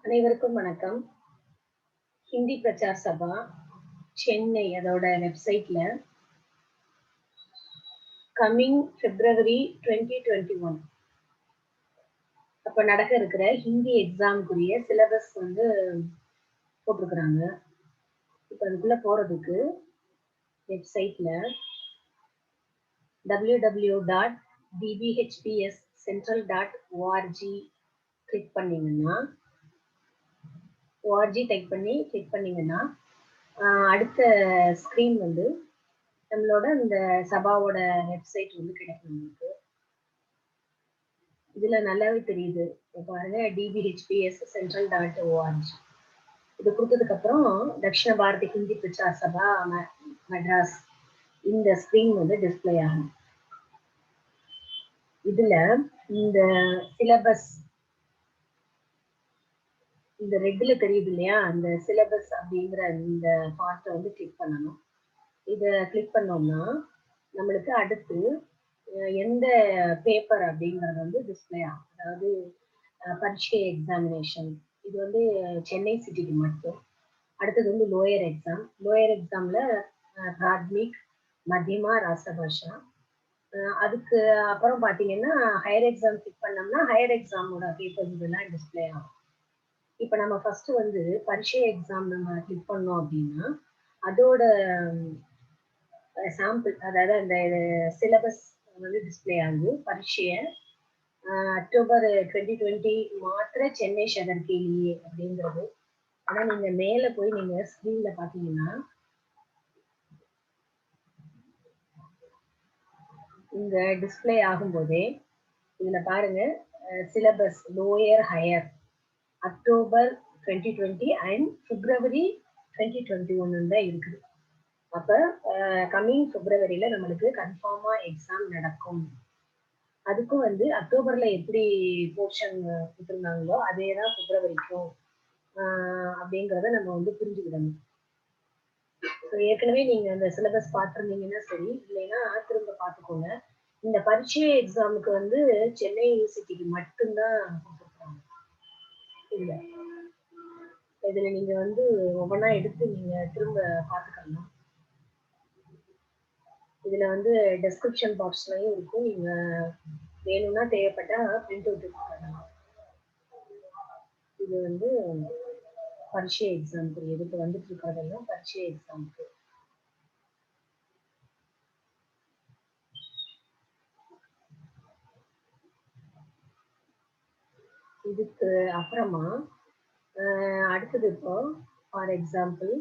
அனைவருக்கும் வணக்கம். ஹிந்தி பிரச்சார் சபா சென்னை அதோட வெப்சைட்ல கம்மிங் February 2021 அப்ப நடக்க இருக்கிற ஹிந்தி எக்ஸாமுக்குரிய சிலபஸ் வந்து போட்டிருக்கிறாங்க. இப்ப அதுக்குள்ள போறதுக்கு வெப்சைட்ல www.dbhpscentral.org கிளிக் பண்ணீங்கன்னா org டைப் பண்ணி கிளிக் பண்ணீங்கன்னா அடுத்த ஸ்கிரீன் வந்து நம்மளோட இந்த சபாவோட வெப்சைட் வந்து கிடைக்கும் உங்களுக்கு. இதுல நல்லாவே தெரியுது பாருங்க, dbhpscentral.org. இது கொடுத்ததுக்கு அப்புறம் தக்ஷிண பாரதி ஹிந்தி பிரச்சார் சபா மெட்ராஸ் இந்த ஸ்கிரீன் வந்து டிஸ்பிளே ஆகும். இதுல இந்த சிலபஸ் இந்த ரெட்ல தெரியுது இல்லையா, அந்த சிலபஸ் அப்படிங்கிற இந்த பார்ட்டை வந்து கிளிக் பண்ணணும். இதை கிளிக் பண்ணோம்னா நம்மளுக்கு அடுத்து எந்த பேப்பர் அப்படிங்கிறது வந்து டிஸ்பிளே ஆகும். அதாவது பரீட்சை எக்ஸாமினேஷன் இது வந்து சென்னை சிட்டிக்கு மட்டும். அடுத்தது வந்து லோயர் எக்ஸாம். லோயர் எக்ஸாம்ல பிராத்மிக், மத்தியமா, ராஷ்டிரபாஷா. அதுக்கு அப்புறம் பார்த்தீங்கன்னா ஹையர் எக்ஸாம் கிளிக் பண்ணோம்னா ஹையர் எக்ஸாமோட பேப்பர்ஸ் இதெல்லாம் டிஸ்பிளே ஆகும். இப்போ நம்ம ஃபர்ஸ்ட் வந்து பரீட்சை எக்ஸாம் நம்ம கிளிக் பண்ணோம் அப்படின்னா அதோட சாம்பிள், அதாவது அந்த சிலபஸ் வந்து டிஸ்பிளே ஆகுது. பரீட்சையை அக்டோபர் 2020 மாத்திர சென்னை ஷகர் கேலியே அப்படிங்கிறது. ஆனால் நீங்க மேல போய் நீங்க ஸ்கிரீன்ல பாத்தீங்கன்னா இங்க டிஸ்பிளே ஆகும்போதே இதுல பாருங்க, syllabus lower higher October 2020 and February 2021 தான் இருக்குது. அப்ப கம்மிங் Februaryல நம்மளுக்கு கன்ஃபார்மா எக்ஸாம் நடக்கும். அதுக்கும் வந்து அக்டோபர்ல எப்படி போர்ஷன் கொடுத்துருந்தாங்களோ அதே தான் Februaryக்கும் அப்படிங்கிறத நம்ம வந்து புரிஞ்சுக்கிடணும். ஏற்கனவே நீங்க அந்த சிலபஸ் பார்த்துருந்தீங்கன்னா சரி, இல்லைன்னா திரும்ப பார்த்துக்கோங்க. இந்த பரீட்சை எக்ஸாமுக்கு வந்து சென்னை யூனிவர்சிட்டிக்கு மட்டும்தான் கொடுத்துருக்காங்க. இதுல நீங்க வந்து ஒவ்வொன்றா எடுத்து நீங்க திரும்ப பார்த்துக்கலாம். இதுல வந்து டெஸ்கிரிப்ஷன் பாக்ஸ்லயும் இருக்கும். நீங்க வேணும்னா தேவைப்பட்டா பிரிண்ட் அவுட் எடுத்துக்கலாம். இது வந்து பரீட்சை எக்ஸாமுக்கு எதுக்கு வந்துட்டு இருக்கிறதெல்லாம் பரீட்சை எக்ஸாமுக்கு. இதுக்கு அப்புறமா அடுத்தது இப்போ ஃபார் எக்ஸாம்பிள்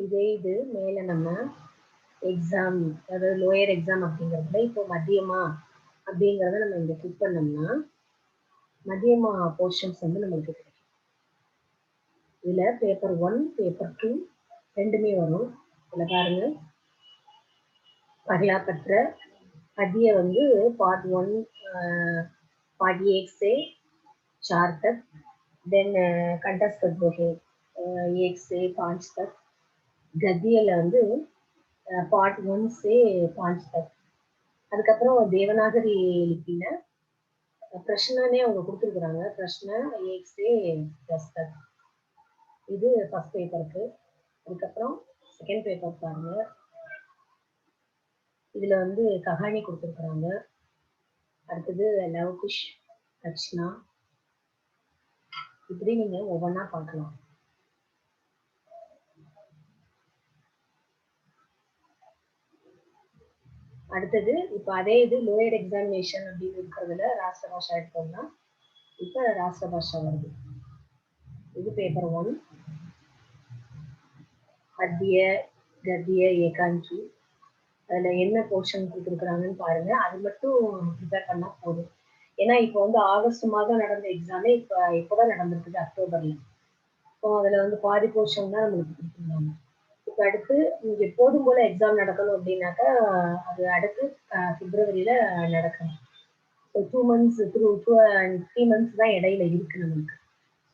இது மேல நம்ம எக்ஸாம், அதாவது லோயர் எக்ஸாம் அப்படிங்கிறதுல இப்போ மத்தியமா அப்படிங்கிறத நம்ம இங்க கிளிக் பண்ணோம்னா மத்தியமா போர்ஷன்ஸ் வந்து நம்மளுக்கு கிடைக்கும். இதுல பேப்பர் 1 பேப்பர் 2 ரெண்டுமே வரும். இதுல பாருங்க, பகலா பத்திர पद्य வந்து part 1 part 1 से 4 तक, then कंठस्थ है 1 से 5 तक, गद्यல வந்து part 1 से 5 तक. அதுக்கப்புறம் தேவநாகரி லிபியில பிரஷ்னனே அவங்க கொடுத்துருக்காங்க, பிரஷ்ன 1 से 10 तक. இது ஃபர்ஸ்ட் பேப்பருக்கு. அதுக்கப்புறம் செகண்ட் பேப்பர் பாருங்க, இதுல வந்து கஹானி கொடுத்துருக்காங்க. அடுத்தது லவ்குஷ், ரச்சனா, இப்படி நீங்க ஒவ்வொன்றா பார்க்கலாம். அடுத்தது இப்ப அதே இது லோயர் எக்ஸாமினேஷன் அப்படின்னு இருக்கிறதுல ராஷ்டிரபாஷா எடுத்தோம்னா இப்ப ராஷ்டிரபாஷா வருது. இது பேப்பர் 1 பத்திய கத்திய ஏகாங்கி. அதுல என்ன போர்ஷன் கொடுத்துருக்குறாங்கன்னு பாருங்க, அது மட்டும் ப்ரிப்பேர் பண்ணா போதும். ஏன்னா இப்போ வந்து ஆகஸ்ட் மாதம் நடந்த எக்ஸாமே இப்பதான் நடந்திருக்குது அக்டோபர்ல. இப்போ அதுல வந்து பாதி போர்ஷன் தான் நம்மளுக்கு கொடுத்துருந்தாங்க. இப்போ அடுத்து இங்க எப்போதும் போல எக்ஸாம் நடக்கணும் அப்படின்னாக்கா அது அடுத்து பிப்ரவரியில நடக்கணும். 2 months 3 months தான் இடையில இருக்கு நம்மளுக்கு.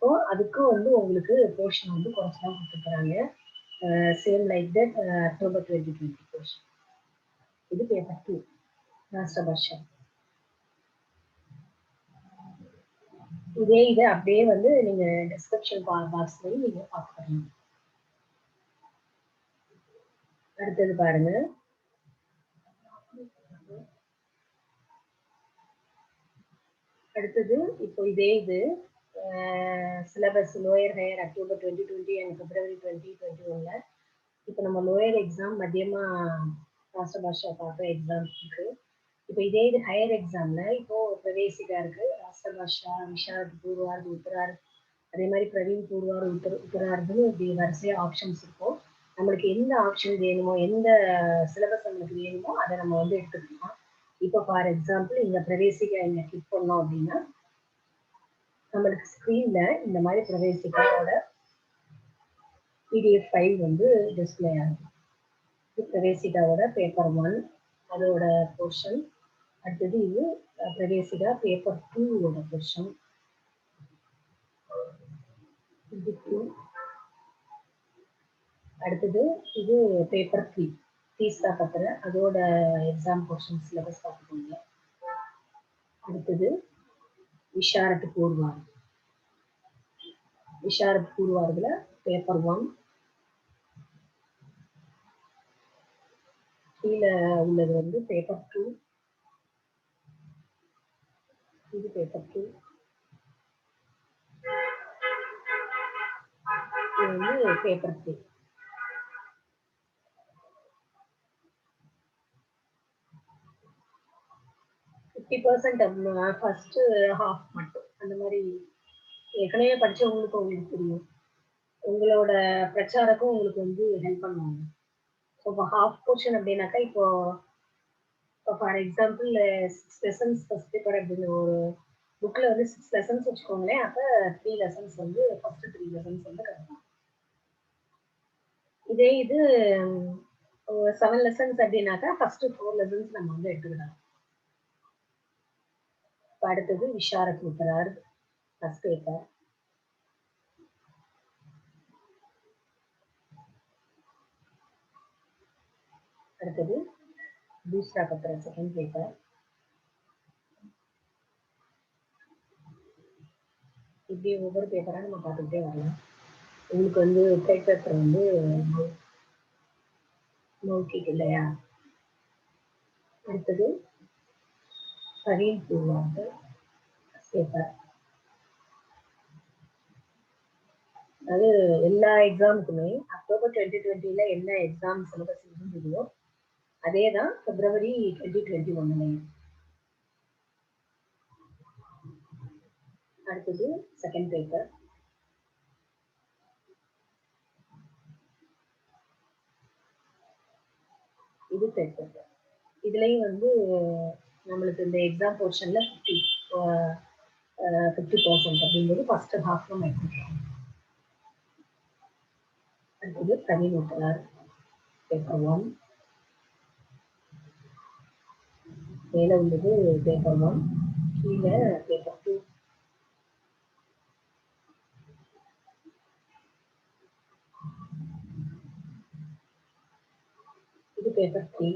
ஸோ அதுக்கும் வந்து உங்களுக்கு போர்ஷன் வந்து குறைச்சுதான் கொடுத்துருக்குறாங்க. Same like that October 2020 portion. இது பேப்பர் 2 ராஷ்டிரபாஷா. இதை அப்படியே வந்து நீங்க டிஸ்கிரிப்ஷன் பாக்ஸ்லயும் நீங்க பார்க்கலாம். அடுத்தது பாருங்க. அடுத்தது இப்போ இதே இது syllabus lower higher October 2020 and February 2021ல இப்போ நம்ம லோயர் எக்ஸாம் மத்தியமா ராஷ்டிர பாஷா பார்க்குற எக்ஸாம் இருக்கு. இப்போ இதே இது ஹையர் எக்ஸாம்ல இப்போ பிரவேசிகா இருக்கு, ராஷ்டிர பாஷா, விஷாரத், பூர்வார்த், உத்தரார்த், அதே மாதிரி பிரவீன், பூர்வார்த், உத்தரார்த்னு இப்படி வரிசையா ஆப்ஷன்ஸ் இருக்கும். நம்மளுக்கு எந்த ஆப்ஷன் வேணுமோ, எந்த சிலபஸ் நம்மளுக்கு வேணுமோ அதை நம்ம வந்து எடுத்துக்கலாம். இப்போ ஃபார் எக்ஸாம்பிள் இந்த பிரவேசிகா இங்க கிளிக் பண்ணோம் அப்படின்னா நம்மளுக்கு ஸ்க்ரீன்ல இந்த மாதிரி பிரவேசிகாவோட பிடிஎஃப் ஃபைல் வந்து டிஸ்பிளே ஆகும். பிரவேசிகாவோட பேப்பர் 1 அதோட போர்ஷன். அடுத்தது இது பிரவேசிகா பேப்பர் 2 போர்ஷன். இது 2. அடுத்தது இது பேப்பர் 3 தீஸ்தா பத்திர அதோட எக்ஸாம் போர்ஷன் சிலபஸ் பார்த்துக்கோங்க. அடுத்தது விஷாரத் பூர்வார்த். விஷாரத் பூர்வார்த்ல பேப்பர் 1 கீழே உள்ளது வந்து பேப்பர் 2. இது பேப்பர் 2. இது வந்து பேப்பர் 3. ஃபர்ஸ்ட் ஹாஃப் மட்டும் அந்த மாதிரி ஏற்கனவே படிச்சவங்களுக்கு உங்களுக்கு தெரியும். உங்களோட பிரச்சாரக்கும் உங்களுக்கு வந்து ஹெல்ப் பண்ணுவாங்க. ஸோ இப்போ ஹாஃப் போர்ஷன் அப்படின்னாக்கா இப்போ for example 6 lessons first paper அப்படின்னு ஒரு புக்கில் வந்து 6 லெசன்ஸ் வச்சுக்கோங்களேன். அப்போ 3 லெசன்ஸ் வந்து ஃபர்ஸ்ட் 3 லெசன்ஸ் வந்து கட்டலாம். இதே இது 7 லெசன்ஸ் அப்படின்னாக்கா ஃபர்ஸ்ட் 4 லெசன்ஸ் நம்ம வந்து எடுத்துக்கலாம். இப்போ அடுத்தது விஷாரத் உத்தரார்த் ஃபர்ஸ்ட் பேப்பர். அடுத்தது दूसरा पत्र सेकंड पेपर. இப்படி ஒவ்வொரு பேப்பரா நம்ம பார்த்துக்கிட்டே வரலாம். உங்களுக்கு வந்து தேர்ட் பேப்பர் வந்து மௌகிக் இல்லையா. அடுத்தது பிரவீன் பூர்வார்த் பேப்பர். அது எல்லா எக்ஸாமுக்குமே அக்டோபர் 2020ல என்ன எக்ஸாம் சிலபஸ் இருந்ததோ அதே தான் பிப்ரவரி 2021லையும். அடுத்தது செகண்ட் பேப்பர். இது தேர்ட் பேப்பர். இதுலயும் வந்து நம்மளுக்கு இந்த எக்ஸாம் போர்ஷன்ல 50% அப்படிங்கிறது ஃபர்ஸ்ட் ஹாஃப் நம்ம எடுத்துக்கலாம். அடுத்தது பிரவீன் உத்தரார்த் பேப்பர் 1. மேலே உள்ளது பேப்பர் 1, கீழே பேப்பர் 2. இது பேப்பர் 3.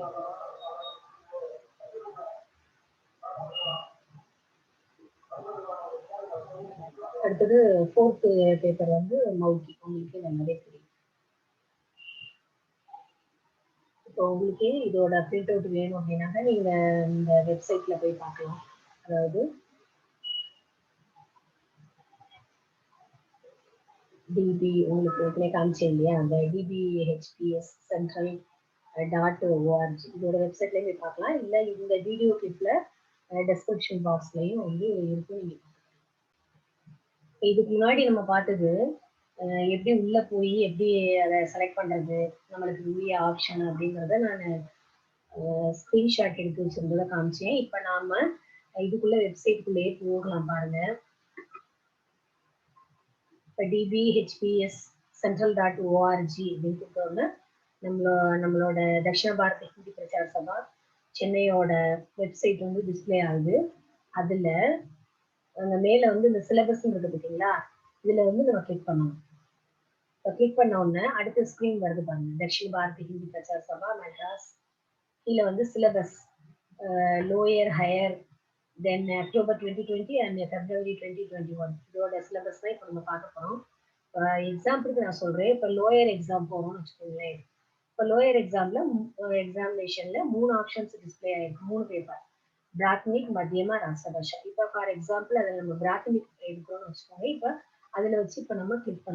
அடுத்தது ஃபோர்த் பேப்பர் வந்து மௌகிக். உங்களுக்கு நல்லாவே தெரியும். இப்போ உங்களுக்கு இதோட பிரிண்ட் அவுட் வேணும் அப்படின்னாக்கா நீங்க இந்த வெப்சைட்ல போய் பார்க்கலாம். அதாவது டிபி உங்களுக்கு ஏற்கனவே காமிச்சேன் இல்லையா, அந்த டிபிஹெச்பிஎஸ் central.org இதோட வெப்சைட்லயும் போய் பார்க்கலாம். இல்லை இந்த வீடியோ கிளிப்ல டெஸ்கிரிப்ஷன் பாக்ஸ்லயும் வந்து இருக்கும். நீங்க இதுக்கு முன்னாடி நம்ம பார்த்தது எப்படி உள்ள போய் எப்படி அதை செலக்ட் பண்றது, நம்மளுக்கு உரிய ஆப்ஷன் அப்படிங்கிறத நான் ஸ்கிரீன்ஷாட் எடுத்து வச்சிருந்ததை காமிச்சேன். இப்போ நாம இதுக்குள்ள வெப்சைட்டுக்குள்ளேயே போகலாம் பாருங்க. இப்போ டிபிஹெச்பிஎஸ் central.org அப்படின்னு கொடுத்தோம்னா நம்மளோட தட்சிண பாரத ஹிந்தி பிரச்சார சபா சென்னையோட வெப்சைட் வந்து டிஸ்பிளே ஆகுது. அதுல அங்க மேல வந்து இந்த சிலபஸ்ன்றது பார்த்தீங்களா, இதுல வந்து நம்ம கிளிக் பண்ணணும். இப்போ கிளிக் பண்ண உடனே அடுத்த ஸ்கிரீன் வருது பாருங்க, தட்சிண பாரத ஹிந்தி பிரச்சார சபா மெட்ராஸ். கீழே வந்து syllabus lower higher then October 2020 and February 2021 இதோட சிலபஸ் தான் இப்போ நம்ம பார்க்க போகிறோம். எக்ஸாம்பிளுக்கு நான் சொல்கிறேன். இப்போ லோயர் எக்ஸாம் போகிறோம்னு வச்சுக்கோங்களேன். இப்போ லோயர் எக்ஸாமினேஷனில் 3 ஆப்ஷன்ஸ் டிஸ்பிளே ஆயிருக்கு, 3 பேப்பர், பிராத்மிக், மத்தியமா, ராஷ்டிரபாஷா. இப்போ ஃபார் எக்ஸாம்பிள் அதில் நம்ம பிராத்மிக் எடுக்கிறோம்னு வச்சுக்கோங்க. இப்போ அதில் வச்சு இப்போ நம்ம கிளிக்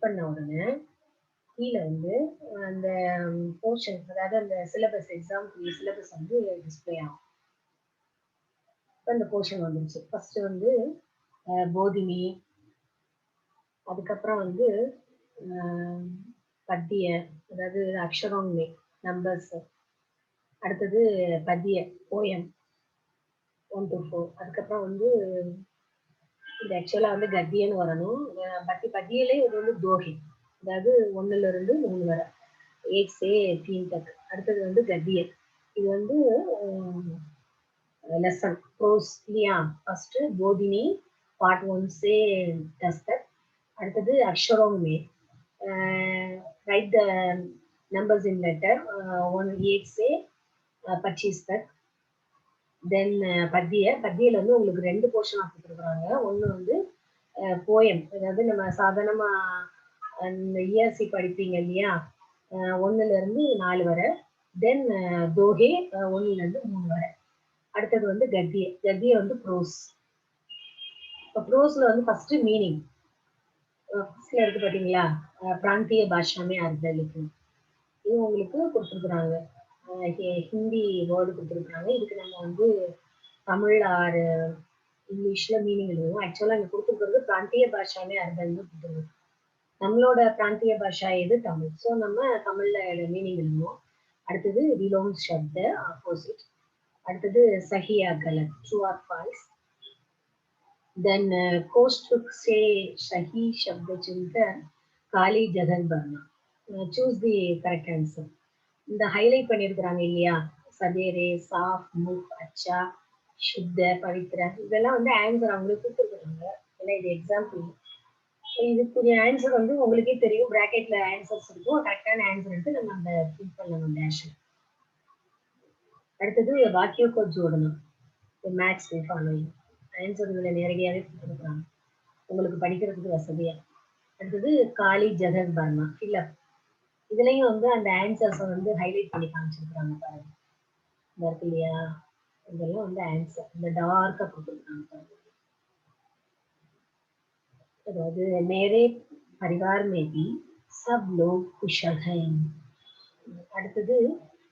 பண்ண உடனே கீழே வந்து அந்த போர்ஷன், அதாவது அந்த சிலபஸ், எக்ஸாம் சிலபஸ் வந்து டிஸ்பிளே ஆகும். இப்போ இந்த போர்ஷன் வந்துருச்சு. ஃபர்ஸ்ட் வந்து போதினி, அதுக்கப்புறம் வந்து பத்திய, அதாவது அக்ஷரோன்மே நம்பர்ஸ், அடுத்தது பத்திய போயம் 1 to 4, அதுக்கப்புறம் வந்து இது ஆக்சுவலாக வந்து கத்தியன்னு வரணும். பத்தியிலே இது வந்து தோஹி, அதாவது 1ல இருந்து 3 வரை, 1 से 3 तक. அடுத்தது வந்து கத்திய, இது வந்து lesson prose இல்லையா. ஃபர்ஸ்ட் போதினி பார்ட் 1 से 10 तक. அடுத்தது அக்ஷரோं में write the numbers in letter 1 से 25 तक. தென் பத்தியில வந்து உங்களுக்கு 2 போர்ஷன் கொடுத்துருக்குறாங்க. ஒன்று வந்து போயம், அதாவது நம்ம சாதாரணமா அந்த இயர்சி படிப்பீங்க இல்லையா, 1ல இருந்து 4 வரை. தென் தோஹே 1ல இருந்து 3 வரை. அடுத்தது வந்து கத்திய வந்து ப்ரோஸ். இப்போ ப்ரோஸ்ல வந்து ஃபர்ஸ்ட் மீனிங் ஃபர்ஸ்ட்ல இருக்கு பார்த்தீங்களா, பிராந்திய பாஷாமே அர்த்தம், இது உங்களுக்கு கொடுத்துருக்குறாங்க. ஹிந்தி வேர்டு கொடுத்துருக்குறாங்க. இதுக்கு நம்ம வந்து தமிழ் ஆர் இங்கிலீஷ்ல மீனிங் எழுதுவோம். ஆக்சுவலா இங்க கொடுத்துருக்கிறது பிராந்திய பாஷாமே அர்த்தம் கொடுத்துருக்கோம். நம்மளோட பிராந்திய பாஷா எது தமிழ், ஸோ நம்ம தமிழ்ல மீனிங் எழுதுவோம். அடுத்தது விலோம் சப்த ஆப்போசிட். அடுத்தது சஹியா கலத், ட்ரூ ஆர் ஃபால்ஸ். தென் கோஷ்டுக் சே சஹி சப்த சிந்தன் காலி ஜகன் பர்னா, சூஸ் தி கரெக்ட் ஆன்சர். இந்த ஹைலைட் பண்ணியிருக்கிறாங்க இல்லையா, சதேரே, சாஃப், முக், அச்சா, சுத்த, பவித்ரா, இதெல்லாம் வந்து ஆன்சர் அவங்களுக்கு கொடுத்துருக்குறாங்க. ஏன்னா இது எக்ஸாம்பிள். இதுக்குரிய ஆன்சர் வந்து உங்களுக்கே தெரியும், பிராக்கெட்ல ஆன்சர்ஸ் இருக்கும். கரெக்டான ஆன்சர் எடுத்து நம்ம அந்த ஃபில் பண்ணணும் டேஷ். அடுத்தது வாக்கியக்கோ ஜோடணும், மேட்ச் ஃபாலோயிங். ஆன்சர் இதில் நேரடியாகவே கொடுத்துருக்குறாங்க உங்களுக்கு படிக்கிறதுக்கு வசதியா. அடுத்தது காலி ஜெகன் பர்மா, ஃபில்அப். இதுலயும் வந்து அந்த ஆன்சர்ஸை வந்து ஹைலைட் பண்ணி காமிச்சிருக்கிறாங்க பாருங்க, இந்த இருக்கு இல்லையா, இதெல்லாம் வந்து ஆன்சர் இந்த டார்க்கா கொடுத்துருக்காங்க பாருங்க. அதாவது மேரே பரிவார் में भी सब लोग कुशल हैं. அடுத்தது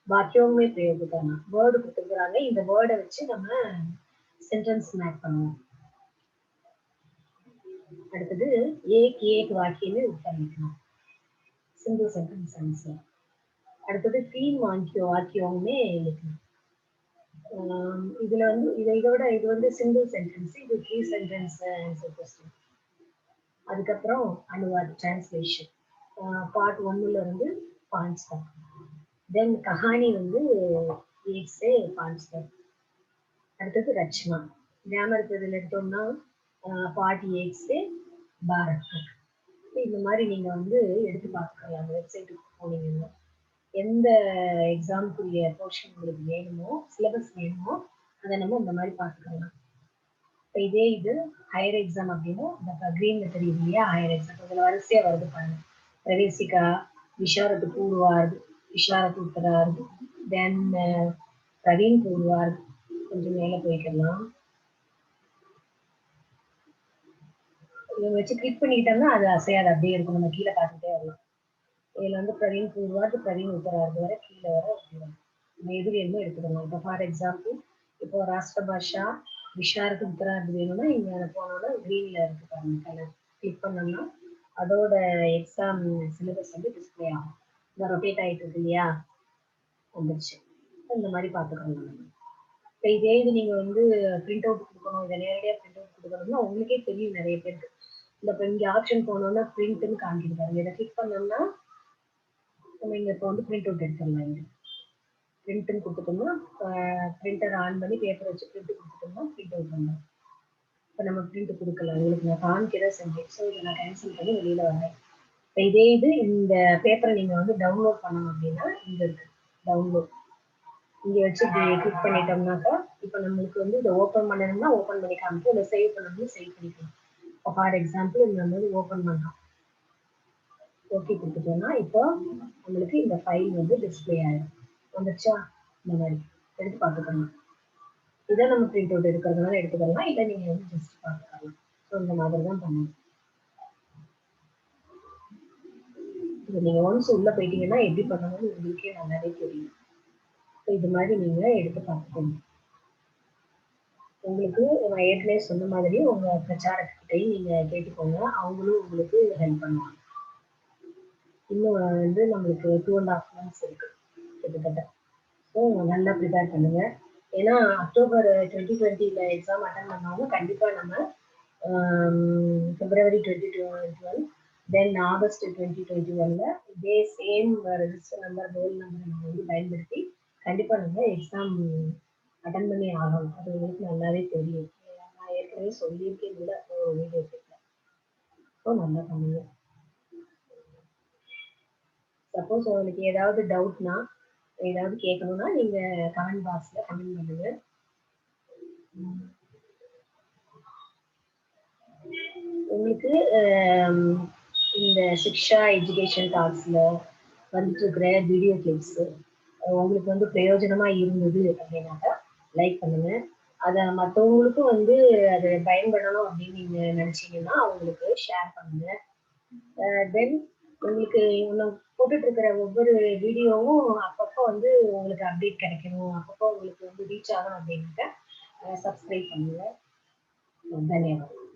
வாக்கியோமே பிரயோக பண்ணலாம், வேர்டு கொடுத்துருக்குறாங்க. இந்த வேர்டை வச்சு நம்ம சென்டென்ஸ் மேக் பண்ணுவோம். அடுத்தது ஏக் வாக்கியமே உத்தரவிக்கணும், சிங்கிள் சென்டென்ஸ் ஆன்சர். அடுத்தது 3 வாக்கியோமே எழுதணும். இதுல வந்து இது வந்து சிங்கிள் சென்டென்ஸ், இது 3 சென்டென்ஸ் ஆன்சர் கொஸ்டின். அதுக்கப்புறம் அனுவாத், டிரான்ஸ்லேஷன், பார்ட் 1ல இருந்து 5 तक. தென் கஹானி வந்து 1 से 5 तक. அடுத்தது ரச்சனா, கிராமர் இதில் எடுத்தோம்னா பார்ட் 1 से 12 तक. இந்த மாதிரி நீங்க வந்து எடுத்து பார்க்கலாம். அந்த வெப்சைட்டுக்கு போனீங்கன்னா எந்த எக்ஸாமுக்குரிய போர்ஷன் உங்களுக்கு வேணுமோ, சிலபஸ் வேணுமோ, அதை நம்ம இந்த மாதிரி பார்த்துக்கலாம். இப்போ இதே இது ஹையர் எக்ஸாம் அப்படின்னா இந்த கிரீன்ல தெரியுது இல்லையா, ஹையர் எக்ஸாம் இதில் வரிசையாக வருது பாருங்க. பிரவேசிகா, விஷாரத்து பூர்வார்த், விஷாரத்து உத்தரார்த், தென் பிரவீன் பூர்வார்த். கொஞ்சம் மேலே போய்க்கலாம். இதை வச்சு கிளிக் பண்ணிக்கிட்டோம்னா அது அசையாது, அப்படியே இருக்கும், நம்ம கீழே பார்த்துட்டே வரலாம். இதில் வந்து பிரவீன் பூர்வார்த், பிரவீன் உத்தரார்த் வரை கீழே வர நம்ம எது வேணுமோ எடுத்துக்கணும். இப்போ ஃபார் எக்ஸாம்பிள் இப்போ ராஷ்டிர பாஷா விஷாரத்து உத்தரார்த் வேணும்னா இங்கே போனோம்னா கிரீன்ல இருக்கு பாருங்க கலர், கிளிக் பண்ணோம்னா அதோட எக்ஸாம் சிலபஸ் வந்து டிஸ்பிளே ஆகும். இந்த ரொட்டேட் ஆகிட்டு இருக்கு இல்லையா, வந்துருச்சு. இந்த மாதிரி பார்த்துக்கணும். இப்போ இதே இது நீங்கள் வந்து பிரிண்ட் அவுட் கொடுக்கணும், இதை நேரடியாக பிரிண்ட் அவுட் கொடுக்கணும்னா உங்களுக்கே தெரியும் நிறைய பேருக்கு. இந்த இப்போ இங்கே ஆப்ஷன் போனோம்னா பிரிண்ட்னு காமிக்கிறாங்க, இதை கிளிக் பண்ணோம்னா நம்ம இங்கே இப்போ வந்து பிரிண்ட் அவுட் எடுத்துடலாம். இங்கே பிரிண்ட்னு கொடுத்துட்டோம்னா பிரிண்டர் ஆன் பண்ணி பேப்பர் வச்சு பிரிண்ட் கொடுத்துட்டோம்னா பிரிண்ட் அவுட் பண்ணலாம். இப்போ நம்ம பிரிண்ட் கொடுக்கல, உங்களுக்கு நான் காமிக்கிறத செஞ்சேன். ஸோ இதை நான் கேன்சல் பண்ணி வெளியில் வரேன். இப்போ இதே இது இந்த பேப்பரை நீங்கள் வந்து டவுன்லோட் பண்ணணும் அப்படின்னா இங்கே இருக்கு டவுன்லோட். இங்க வச்சு கிளிக் பண்ணிட்டோம்னாக்கா இப்போ நம்மளுக்கு வந்து இதை ஓப்பன் பண்ணணும்னா ஓப்பன் பண்ணி காமிக்கும், இல்லை சேவ் பண்ணணும்னா சேவ் பண்ணிக்கலாம். இப்போ ஃபார் எக்ஸாம்பிள் இந்த மாதிரி ஓப்பன் பண்ணுறோம், ஓகே கொடுத்துட்டோம்னா இப்போ நம்மளுக்கு இந்த ஃபைல் வந்து டிஸ்பிளே ஆயிடும். வந்துச்சா? இந்த மாதிரி எடுத்து பார்த்துக்கணும். இதை நம்ம பிரிண்ட் அவுட் எடுக்கிறதுனால எடுத்துக்கலாம், இல்லை நீங்கள் வந்து ஜஸ்ட் பார்த்துக்கலாம். ஸோ இந்த மாதிரி தான் பண்ணணும். இது நீங்கள் ஒன்ஸ் உள்ளே போயிட்டீங்கன்னா எப்படி பண்ணணும்னு உங்களுக்கே நல்லாவே தெரியும். ஸோ இது மாதிரி நீங்கள் எடுத்து பார்த்துக்கணும். உங்களுக்கு நான் ஏற்கனவே சொன்ன மாதிரி உங்கள் பிரச்சாரத்துக்கிட்டையும் நீங்கள் கேட்டுக்கோங்க, அவங்களும் உங்களுக்கு ஹெல்ப் பண்ணுவாங்க. இன்னும் வந்து நம்மளுக்கு 2.5 months இருக்கு கிட்டத்தட்ட. ஸோ நல்லா ப்ரிப்பேர் பண்ணுங்க. ஏன்னா அக்டோபர் 2020 எக்ஸாம் அட்டன் பண்ணவங்க கண்டிப்பாக நம்ம February 2012 தென் ஆகஸ்ட் 2021 இதே same register number roll number நம்ம வந்து பயன்படுத்தி கண்டிப்பாக நம்ம எக்ஸாம் அட்டன் பண்ணி ஆகணும். அது உங்களுக்கு நல்லாவே தெரியும். நான் ஏற்கனவே சொல்லியிருக்கேன் இல்லை ஒரு வீடியோ கேட்கல. ஸோ நல்லா பண்ணுங்க. சப்போஸ் உங்களுக்கு ஏதாவது டவுட்னா ஏதாவது கேட்கணும்னா நீங்க கமெண்ட் பாக்ஸ்ல கமெண்ட் பண்ணுங்க. உங்களுக்கு இந்த சிக்ஷா எஜுகேஷன் டாக்ஸ்ல வந்துட்டு இருக்கிற வீடியோ கிளிப்ஸ் உங்களுக்கு வந்து பிரயோஜனமா இருந்தது அப்படின்னாக்கா லைக் பண்ணுங்க. அதை மற்றவங்களுக்கும் வந்து அது பயன்படணும் அப்படின்னு நீங்க நினைச்சீங்கன்னா அவங்களுக்கு ஷேர் பண்ணுங்க. தென் உங்களுக்கு போட்டுட்டு இருக்கிற ஒவ்வொரு வீடியோவும் அப்பப்போ வந்து உங்களுக்கு அப்டேட் கிடைக்கணும், அப்பப்போ உங்களுக்கு வந்து ரீச் ஆகணும் அப்படின்னாக்க சப்ஸ்கிரைப் பண்ணுங்க. தன்யவாதம்.